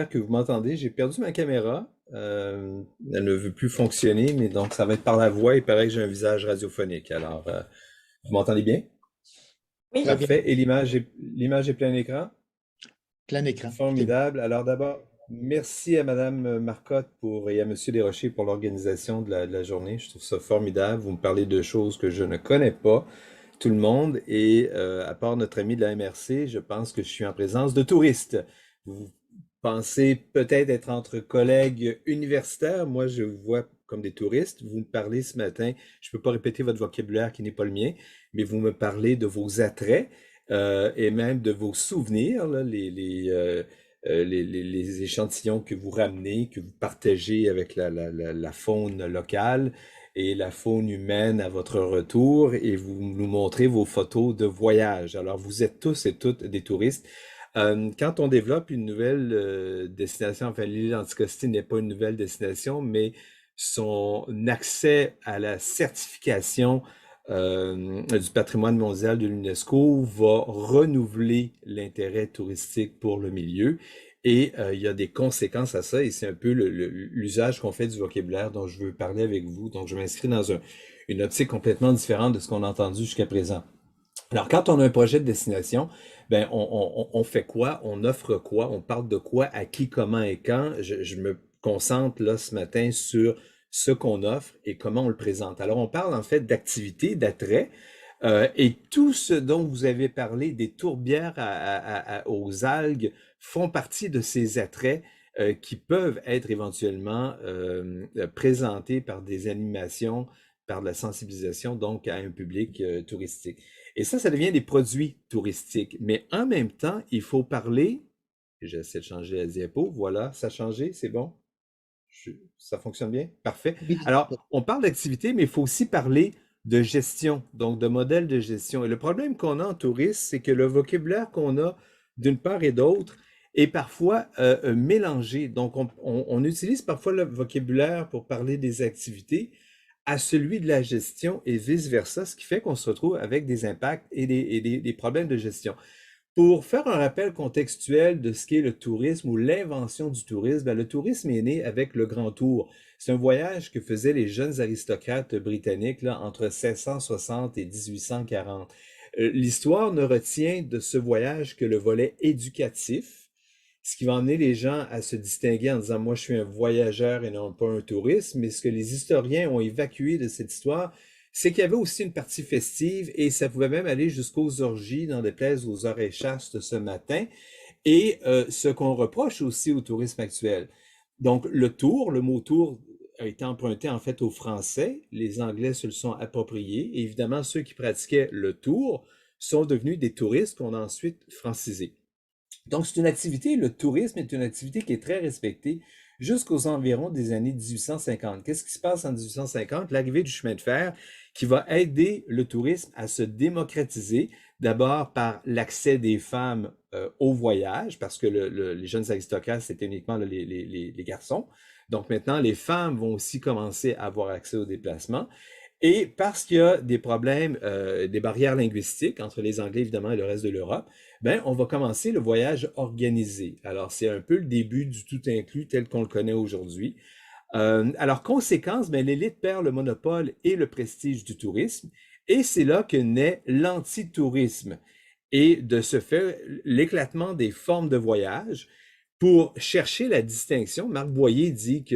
Que vous m'entendez, j'ai perdu ma caméra. Elle ne veut plus fonctionner, mais donc ça va être par la voix. Il paraît que j'ai un visage radiophonique. Alors, vous m'entendez bien? Oui, Très bien, Parfait. Et l'image est plein écran? plein écran, tout est beau. Formidable. Alors d'abord, merci à Madame Marcotte et à Monsieur Desrochers pour l'organisation de la journée. Je trouve ça formidable. Vous me parlez de choses que je ne connais pas, tout le monde. Et à part notre ami de la MRC, je pense que je suis en présence de touristes. Vous pensez peut-être être entre collègues universitaires. Moi, je vous vois comme des touristes. Vous me parlez ce matin, je ne peux pas répéter votre vocabulaire qui n'est pas le mien, mais vous me parlez de vos attraits et même de vos souvenirs, là, les échantillons que vous ramenez, que vous partagez avec la faune locale et la faune humaine à votre retour, et vous nous montrez vos photos de voyage. Alors, vous êtes tous et toutes des touristes. Quand on développe une nouvelle destination, enfin, l'île Anticosti n'est pas une nouvelle destination, mais son accès à la certification du patrimoine mondial de l'UNESCO va renouveler l'intérêt touristique pour le milieu. Et il y a des conséquences à ça, et c'est un peu l'usage qu'on fait du vocabulaire dont je veux parler avec vous. Donc, je m'inscris dans une optique complètement différente de ce qu'on a entendu jusqu'à présent. Alors, quand on a un projet de destination, ben, on fait quoi? On offre quoi? On parle de quoi? À qui, comment et quand? Je me concentre là ce matin sur ce qu'on offre et comment on le présente. Alors, on parle en fait d'activité, d'attrait, et tout ce dont vous avez parlé, des tourbières aux algues, font partie de ces attraits qui peuvent être éventuellement présentés par des animations, par de la sensibilisation, donc à un public touristique. Et ça devient des produits touristiques. Mais en même temps, il faut parler. J'essaie de changer la diapo. Voilà, ça a changé, c'est bon? Ça fonctionne bien? Parfait. Oui, Alors, on parle d'activité, mais il faut aussi parler de gestion, donc de modèle de gestion. Et le problème qu'on a en tourisme, c'est que le vocabulaire qu'on a d'une part et d'autre est parfois mélangé. Donc, on utilise parfois le vocabulaire pour parler des activités à celui de la gestion et vice-versa, ce qui fait qu'on se retrouve avec des impacts et des problèmes de gestion. Pour faire un rappel contextuel de ce qu'est le tourisme ou l'invention du tourisme, ben, le tourisme est né avec le Grand Tour. C'est un voyage que faisaient les jeunes aristocrates britanniques là, entre 1660 et 1840. L'histoire ne retient de ce voyage que le volet éducatif, ce qui va amener les gens à se distinguer en disant, moi, je suis un voyageur et non pas un touriste. Mais ce que les historiens ont évacué de cette histoire, c'est qu'il y avait aussi une partie festive et ça pouvait même aller jusqu'aux orgies, n'en déplaise aux oreilles chastes ce matin. Et ce qu'on reproche aussi au tourisme actuel. Donc, le tour, le mot tour a été emprunté en fait au français. Les Anglais se le sont appropriés. Et évidemment, ceux qui pratiquaient le tour sont devenus des touristes qu'on a ensuite francisés. Donc, c'est une activité, le tourisme est une activité qui est très respectée jusqu'aux environs des années 1850. Qu'est-ce qui se passe en 1850? L'arrivée du chemin de fer qui va aider le tourisme à se démocratiser, d'abord par l'accès des femmes au voyage, parce que les jeunes aristocrates, c'était uniquement les garçons. Donc maintenant, les femmes vont aussi commencer à avoir accès au déplacement. Et parce qu'il y a des problèmes, des barrières linguistiques entre les Anglais, évidemment, et le reste de l'Europe, ben, on va commencer le voyage organisé. Alors, c'est un peu le début du tout inclus tel qu'on le connaît aujourd'hui. Alors, conséquence, ben, l'élite perd le monopole et le prestige du tourisme, et c'est là que naît l'antitourisme. Et de ce fait, l'éclatement des formes de voyage pour chercher la distinction. Marc Boyer dit que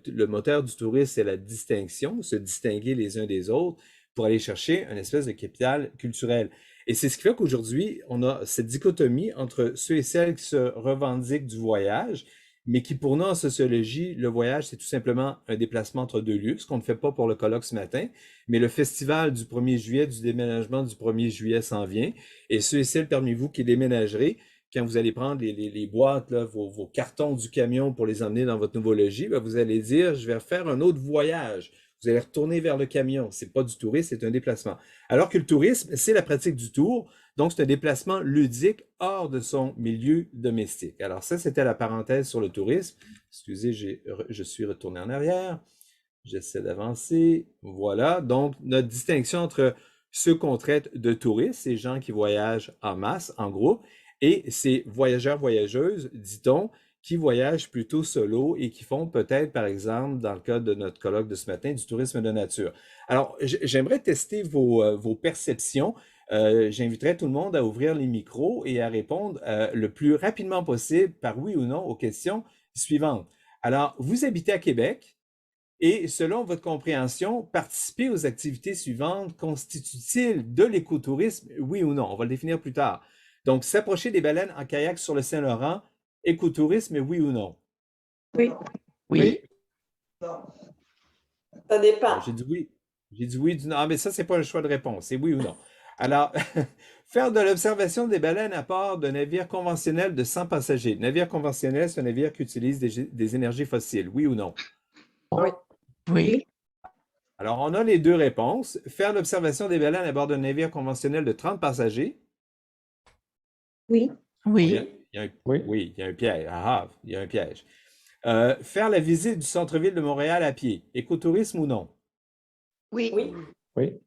le moteur du tourisme, c'est la distinction, se distinguer les uns des autres pour aller chercher une espèce de capital culturel. Et c'est ce qui fait qu'aujourd'hui, on a cette dichotomie entre ceux et celles qui se revendiquent du voyage, mais qui pour nous en sociologie, le voyage, c'est tout simplement un déplacement entre deux lieux, ce qu'on ne fait pas pour le colloque ce matin, mais le festival du 1er juillet, du déménagement du 1er juillet s'en vient, et ceux et celles parmi vous qui déménagerez, quand vous allez prendre les boîtes, là, vos cartons du camion pour les emmener dans votre nouveau logis, ben, vous allez dire, je vais faire un autre voyage. Vous allez retourner vers le camion. C'est pas du tourisme, c'est un déplacement. Alors que le tourisme, c'est la pratique du tour. Donc, c'est un déplacement ludique hors de son milieu domestique. Alors ça, c'était la parenthèse sur le tourisme. Excusez, je suis retourné en arrière. J'essaie d'avancer. Voilà. Donc, notre distinction entre ceux qu'on traite de touristes, ces gens qui voyagent en masse, en groupe, et ces voyageurs, voyageuses, dit-on, qui voyagent plutôt solo et qui font peut-être, par exemple, dans le cas de notre colloque de ce matin, du tourisme de nature. Alors, j'aimerais tester vos perceptions. J'inviterai tout le monde à ouvrir les micros et à répondre le plus rapidement possible par oui ou non aux questions suivantes. Alors, vous habitez à Québec et selon votre compréhension, participer aux activités suivantes constitue-t-il de l'écotourisme, oui ou non? On va le définir plus tard. Donc, s'approcher des baleines en kayak sur le Saint-Laurent, écotourisme, oui ou non? Oui. Oui. Ça dépend. J'ai dit oui. J'ai dit oui, non, mais ça, c'est pas un choix de réponse, c'est oui ou non. Alors, faire de l'observation des baleines à bord d'un navire conventionnel de 100 passagers. Navire conventionnel, c'est un navire qui utilise des énergies fossiles, oui ou non? Oui. Oui. Alors, on a les deux réponses. Faire l'observation des baleines à bord d'un navire conventionnel de 30 passagers. Oui. Oui. Oui, il y a un piège. Ah, il y a un piège. Faire la visite du centre-ville de Montréal à pied. Écotourisme ou non? Oui. Oui.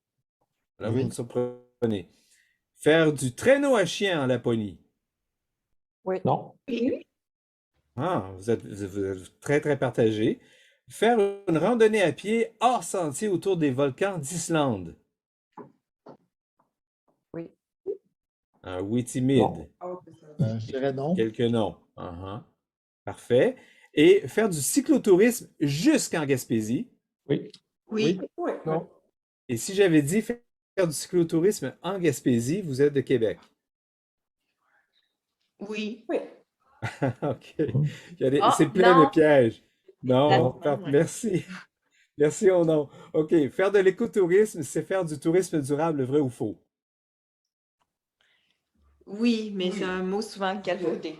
Là, vous me surprenez. Faire du traîneau à chien en Laponie. Oui. Non. Oui. Ah, vous êtes très, très partagé. Faire une randonnée à pied hors sentier autour des volcans d'Islande. Oui. Un oui timide. Je dirais non. Quelques noms. Parfait. Et faire du cyclotourisme jusqu'en Gaspésie. Oui. Oui. Non. Et si j'avais dit faire du cyclotourisme en Gaspésie, vous êtes de Québec. Oui. OK. Ah, C'est plein de non. pièges. Non, Non. merci. Merci au nom. OK. Faire de l'écotourisme, c'est faire du tourisme durable, vrai ou faux? Oui, mais c'est un mot souvent galvaudé.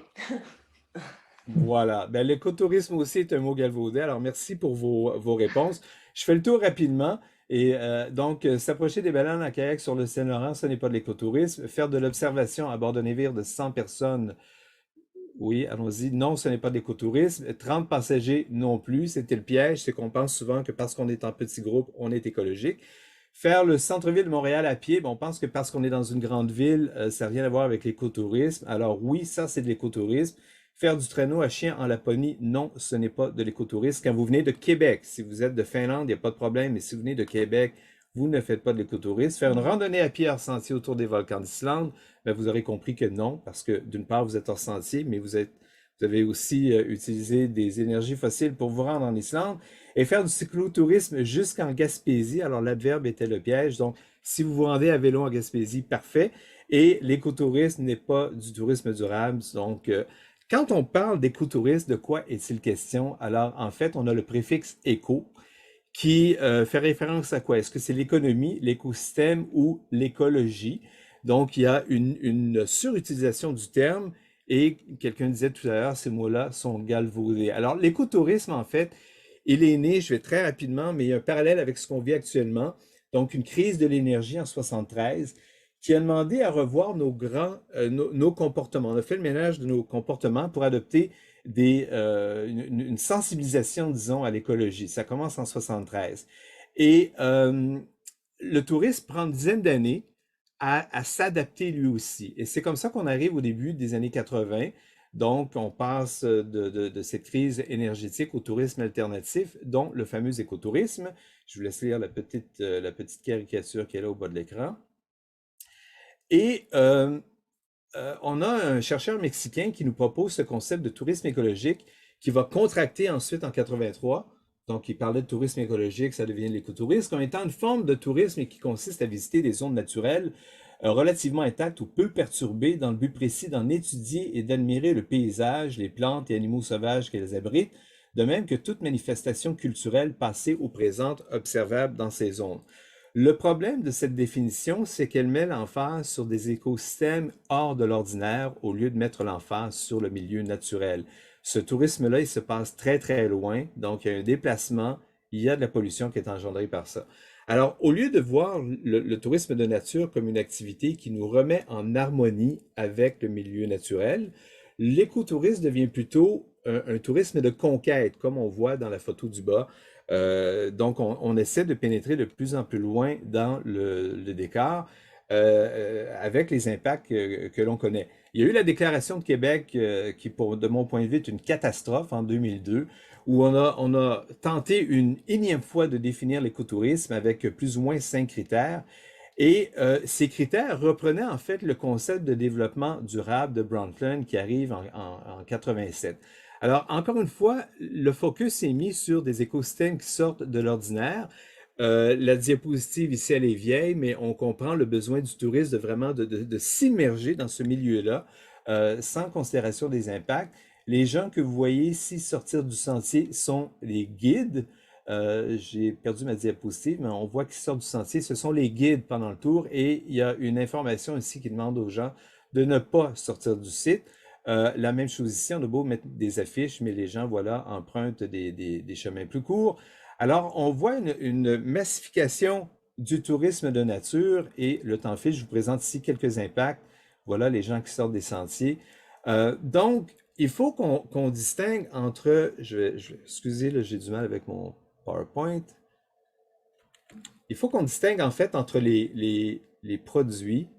Voilà. Ben, l'écotourisme aussi est un mot galvaudé. Alors, merci pour vos réponses. Je fais le tour rapidement. Et donc, s'approcher des baleines en kayak sur le Saint-Laurent, ce n'est pas de l'écotourisme. Faire de l'observation à bord d'un navire de 100 personnes, oui, allons-y. Non, ce n'est pas de l'écotourisme. 30 passagers non plus. C'était le piège. C'est qu'on pense souvent que parce qu'on est en petit groupe, on est écologique. Faire le centre-ville de Montréal à pied, ben, on pense que parce qu'on est dans une grande ville, ça n'a rien à voir avec l'écotourisme. Alors oui, ça, c'est de l'écotourisme. Faire du traîneau à chien en Laponie, non, ce n'est pas de l'écotourisme. Quand vous venez de Québec, si vous êtes de Finlande, il n'y a pas de problème, mais si vous venez de Québec, vous ne faites pas de l'écotourisme. Faire une randonnée à pied hors sentier autour des volcans d'Islande, ben, vous aurez compris que non, parce que d'une part, vous êtes hors sentier, mais vous avez aussi utilisé des énergies fossiles pour vous rendre en Islande. Et faire du cyclotourisme jusqu'en Gaspésie, alors l'adverbe était le piège. Donc, si vous vous rendez à vélo en Gaspésie, parfait. Et l'écotourisme n'est pas du tourisme durable. Donc, quand on parle d'écotourisme, de quoi est-il question? Alors, en fait, on a le préfixe éco qui fait référence à quoi? Est-ce que c'est l'économie, l'écosystème ou l'écologie? Donc, il y a une surutilisation du terme et quelqu'un disait tout à l'heure, ces mots-là sont galvaudés. Alors, l'écotourisme, en fait, il est né, je vais très rapidement, mais il y a un parallèle avec ce qu'on vit actuellement. Donc, une crise de l'énergie en 73 qui a demandé à revoir nos comportements. On a fait le ménage de nos comportements pour adopter une sensibilisation, disons, à l'écologie. Ça commence en 73. Et le tourisme prend une dizaine d'années à s'adapter lui aussi. Et c'est comme ça qu'on arrive au début des années 80. Donc, on passe de cette crise énergétique au tourisme alternatif, dont le fameux écotourisme. Je vous laisse lire la petite caricature qui est là au bas de l'écran. Et on a un chercheur mexicain qui nous propose ce concept de tourisme écologique qui va contracter ensuite en 83. Donc, il parlait de tourisme écologique, ça devient l'écotourisme, comme étant une forme de tourisme qui consiste à visiter des zones naturelles relativement intactes ou peu perturbées dans le but précis d'en étudier et d'admirer le paysage, les plantes et animaux sauvages qu'elles abritent, de même que toute manifestation culturelle passée ou présente observable dans ces zones. Le problème de cette définition, c'est qu'elle met l'emphase sur des écosystèmes hors de l'ordinaire au lieu de mettre l'emphase sur le milieu naturel. Ce tourisme-là, il se passe très, très loin, donc il y a un déplacement, il y a de la pollution qui est engendrée par ça. Alors, au lieu de voir le tourisme de nature comme une activité qui nous remet en harmonie avec le milieu naturel, l'écotourisme devient plutôt un tourisme de conquête, comme on voit dans la photo du bas. Donc, on essaie de pénétrer de plus en plus loin dans le décor avec les impacts que l'on connaît. Il y a eu la déclaration de Québec qui, de mon point de vue, est une catastrophe en 2002, où on a tenté une énième fois de définir l'écotourisme avec plus ou moins 5 critères. Et ces critères reprenaient en fait le concept de développement durable de Brundtland qui arrive en 87. Alors, encore une fois, le focus est mis sur des écosystèmes qui sortent de l'ordinaire. La diapositive ici, elle est vieille, mais on comprend le besoin du touriste de vraiment de s'immerger dans ce milieu-là, sans considération des impacts. Les gens que vous voyez ici sortir du sentier sont les guides. J'ai perdu ma diapositive, mais on voit qu'ils sortent du sentier. Ce sont les guides pendant le tour et il y a une information ici qui demande aux gens de ne pas sortir du site. La même chose ici, on a beau mettre des affiches, mais les gens, voilà, empruntent des chemins plus courts. Alors, on voit une massification du tourisme de nature et le temps file. Je vous présente ici quelques impacts. Voilà les gens qui sortent des sentiers. Donc, il faut qu'on distingue entre, excusez, là, j'ai du mal avec mon PowerPoint. Il faut qu'on distingue en fait entre les produits.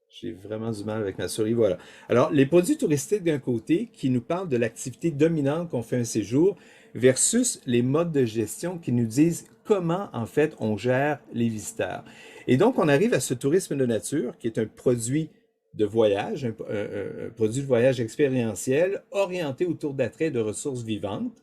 J'ai vraiment du mal avec ma souris, voilà. Alors, les produits touristiques d'un côté qui nous parlent de l'activité dominante qu'on fait un séjour versus les modes de gestion qui nous disent comment, en fait, on gère les visiteurs. Et donc, on arrive à ce tourisme de nature qui est un produit de voyage, un produit de voyage expérientiel orienté autour d'attraits de ressources vivantes,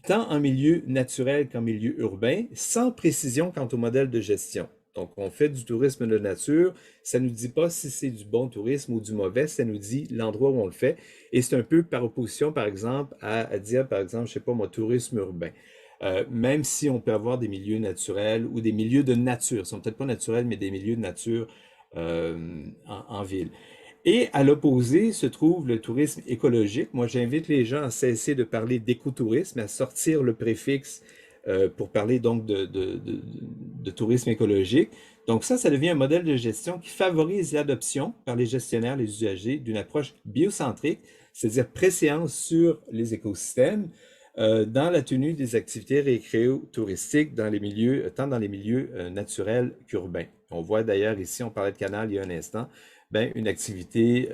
tant en milieu naturel qu'en milieu urbain, sans précision quant au modèle de gestion. Donc, on fait du tourisme de nature, ça ne nous dit pas si c'est du bon tourisme ou du mauvais, ça nous dit l'endroit où on le fait. Et c'est un peu par opposition, par exemple, à dire, par exemple, je ne sais pas moi, tourisme urbain. Même si on peut avoir des milieux naturels ou des milieux de nature, ce ne sont peut-être pas naturels, mais des milieux de nature en ville. Et à l'opposé se trouve le tourisme écologique. Moi, j'invite les gens à cesser de parler d'écotourisme, à sortir le préfixe pour parler donc de tourisme écologique. Donc ça devient un modèle de gestion qui favorise l'adoption par les gestionnaires, les usagers, d'une approche biocentrique, c'est-à-dire préséance sur les écosystèmes, dans la tenue des activités récréo-touristiques dans les milieux, tant dans les milieux naturels qu'urbains. On voit d'ailleurs ici, on parlait de canal il y a un instant, ben, une activité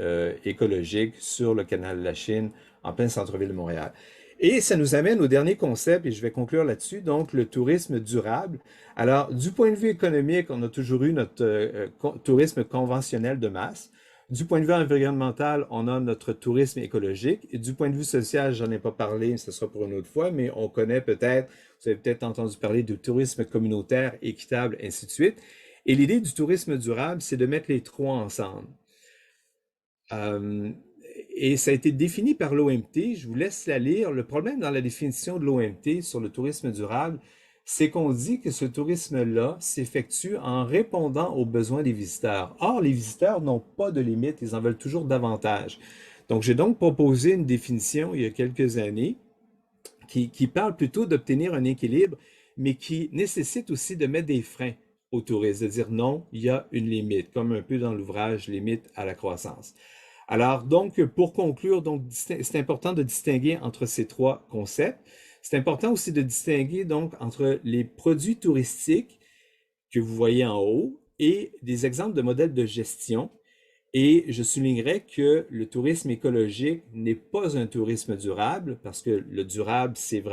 écologique sur le canal de la Chine en plein centre-ville de Montréal. Et ça nous amène au dernier concept, et je vais conclure là-dessus, donc le tourisme durable. Alors, du point de vue économique, on a toujours eu notre tourisme conventionnel de masse. Du point de vue environnemental, on a notre tourisme écologique. Et du point de vue social, j'en ai pas parlé, ce sera pour une autre fois, mais on connaît peut-être, vous avez peut-être entendu parler du tourisme communautaire, équitable, ainsi de suite. Et l'idée du tourisme durable, c'est de mettre les trois ensemble. Et ça a été défini par l'OMT, je vous laisse la lire. Le problème dans la définition de l'OMT sur le tourisme durable, c'est qu'on dit que ce tourisme-là s'effectue en répondant aux besoins des visiteurs. Or, les visiteurs n'ont pas de limite, ils en veulent toujours davantage. Donc, j'ai donc proposé une définition il y a quelques années qui parle plutôt d'obtenir un équilibre, mais qui nécessite aussi de mettre des freins au tourisme, de dire non, il y a une limite, comme un peu dans l'ouvrage Limite à la croissance. Alors, donc, pour conclure, donc, c'est important de distinguer entre ces trois concepts. C'est important aussi de distinguer donc entre les produits touristiques que vous voyez en haut et des exemples de modèles de gestion. Et je soulignerai que le tourisme écologique n'est pas un tourisme durable parce que le durable, c'est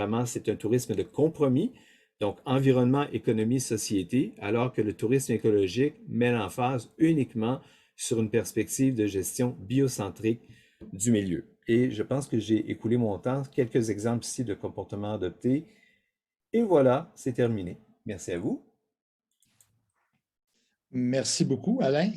un tourisme de compromis, donc environnement, économie, société, alors que le tourisme écologique met l'emphase uniquement sur une perspective de gestion biocentrique du milieu. Et je pense que j'ai écoulé mon temps. Quelques exemples ici de comportements adoptés. Et voilà, c'est terminé. Merci à vous. Merci beaucoup, Alain.